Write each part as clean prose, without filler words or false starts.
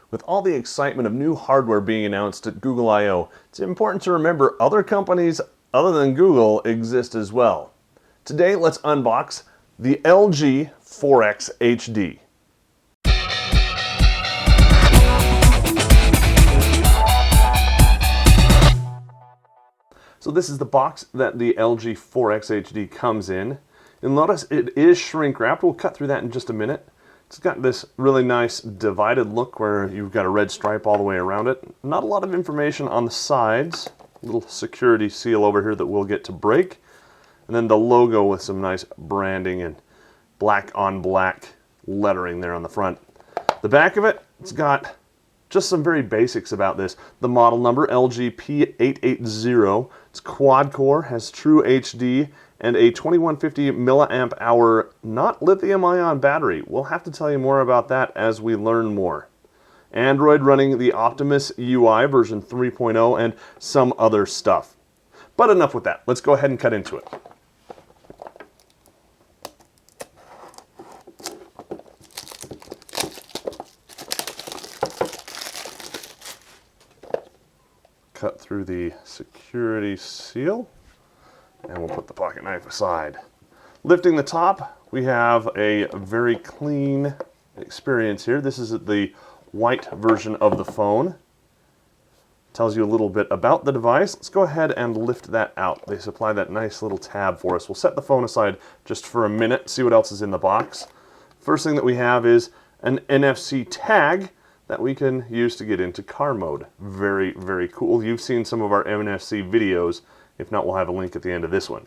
With all the excitement of new hardware being announced at Google I/O, it's important to remember other companies other than Google exist as well. Today, let's unbox the LG 4X HD. So this is the box that the LG 4X HD comes in. You'll notice it is shrink wrapped. We'll cut through that in just a minute. It's got this really nice divided look where you've got a red stripe all the way around it. Not a lot of information on the sides. A little security seal over here that we'll get to break. And then the logo with some nice branding and black on black lettering there on the front. The back of it, it's got just some very basics about this. The model number, LG P880. It's quad core, has true HD, and a 2150 milliamp hour not lithium ion battery. We'll have to tell you more about that as we learn more. Android running the Optimus UI version 3.0 and some other stuff. But enough with that. Let's go ahead and cut into it. Cut through the security seal, and we'll put the pocket knife aside. Lifting the top, we have a very clean experience here. This is the white version of the phone. Tells you a little bit about the device. Let's go ahead and lift that out. They supply that nice little tab for us. We'll set the phone aside just for a minute, see what else is in the box. First thing that we have is an NFC tag that we can use to get into car mode. Very, very cool. You've seen some of our NFC videos. If not, we'll have a link at the end of this one.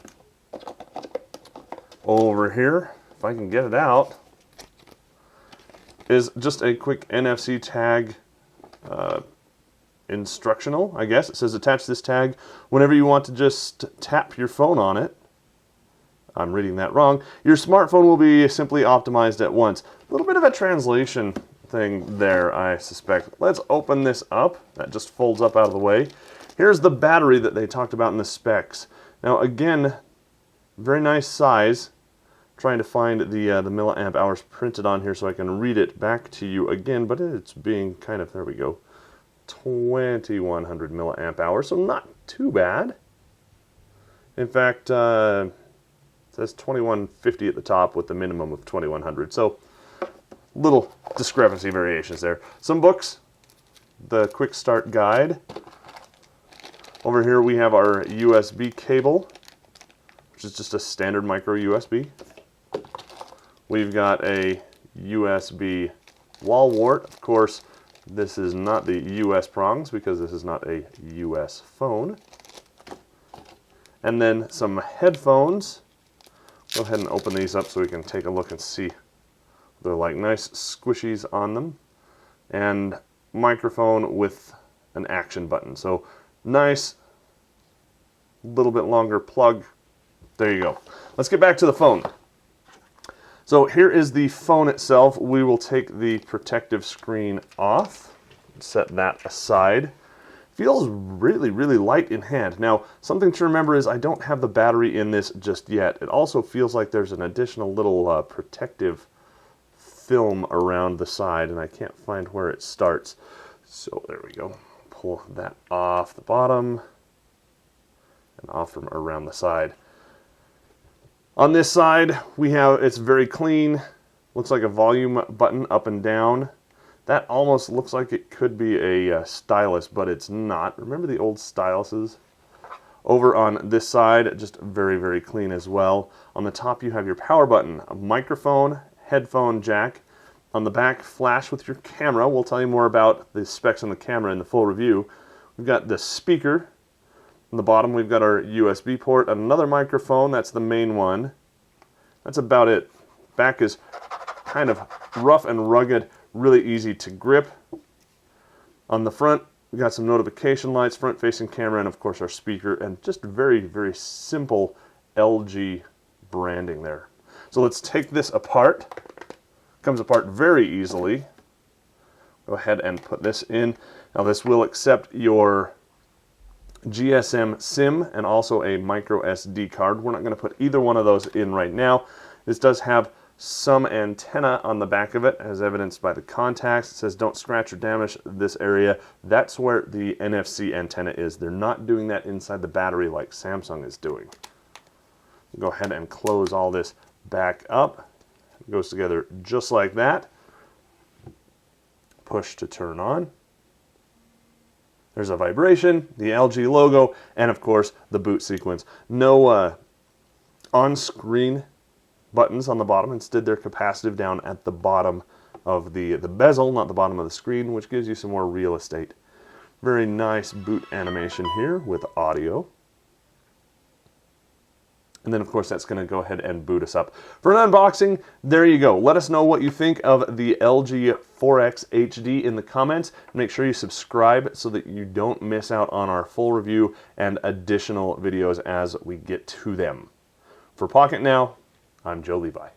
Over here, if I can get it out, is just a quick NFC tag instructional, I guess. It says attach this tag whenever you want to just tap your phone on it. I'm reading that wrong. Your smartphone will be simply optimized at once. A little bit of a translation thing there, I suspect. Let's open this up. That just folds up out of the way. Here's the battery that they talked about in the specs. Now again, very nice size. Trying to find the milliamp hours printed on here so I can read it back to you again, but it's being kind of, there we go, 2100 milliamp hours, so not too bad. In fact, it says 2150 at the top with the minimum of 2100, so little discrepancy variations there. Some books, the quick start guide. Over here we have our USB cable, which is just a standard micro USB. We've got a USB wall wart. Of course, this is not the US prongs because this is not a US phone. And then some headphones. Go ahead and open these up so we can take a look and see. They're like nice squishies on them. And microphone with an action button. So nice, little bit longer plug. There you go. Let's get back to the phone. So here is the phone itself. We will take the protective screen off. Set that aside. Feels really, really light in hand. Now, something to remember is I don't have the battery in this just yet. It also feels like there's an additional little protective film around the side, and I can't find where it starts. So there we go. Pull that off the bottom and off from around the side. On this side, we have, it's very clean. Looks like a volume button up and down. That almost looks like it could be a stylus, but it's not. Remember the old styluses? Over on this side, just very, very clean as well. On the top, you have your power button, a microphone, headphone jack. On the back, flash with your camera. We'll tell you more about the specs on the camera in the full review. We've got the speaker. On the bottom, we've got our USB port, another microphone. That's the main one. That's about it. Back is kind of rough and rugged, really easy to grip. On the front, we've got some notification lights, front-facing camera, and of course our speaker, and just very, very simple LG branding there. So let's take this apart. Comes apart very easily. Go ahead and put this in. Now this will accept your GSM SIM and also a micro SD card. We're not going to put either one of those in right now. This does have some antenna on the back of it, as evidenced by the contacts. It says don't scratch or damage this area. That's where the NFC antenna is. They're not doing that inside the battery like Samsung is doing. Go ahead and close all this back up. It goes together just like that. Push to turn on. There's a vibration, the LG logo, and of course the boot sequence. No on-screen buttons on the bottom. Instead, they're capacitive down at the bottom of the bezel, not the bottom of the screen, which gives you some more real estate. Very nice boot animation here with audio. And then, of course, that's going to go ahead and boot us up. For an unboxing, there you go. Let us know what you think of the LG 4X HD in the comments. Make sure you subscribe so that you don't miss out on our full review and additional videos as we get to them. For Pocketnow, I'm Joe Levi.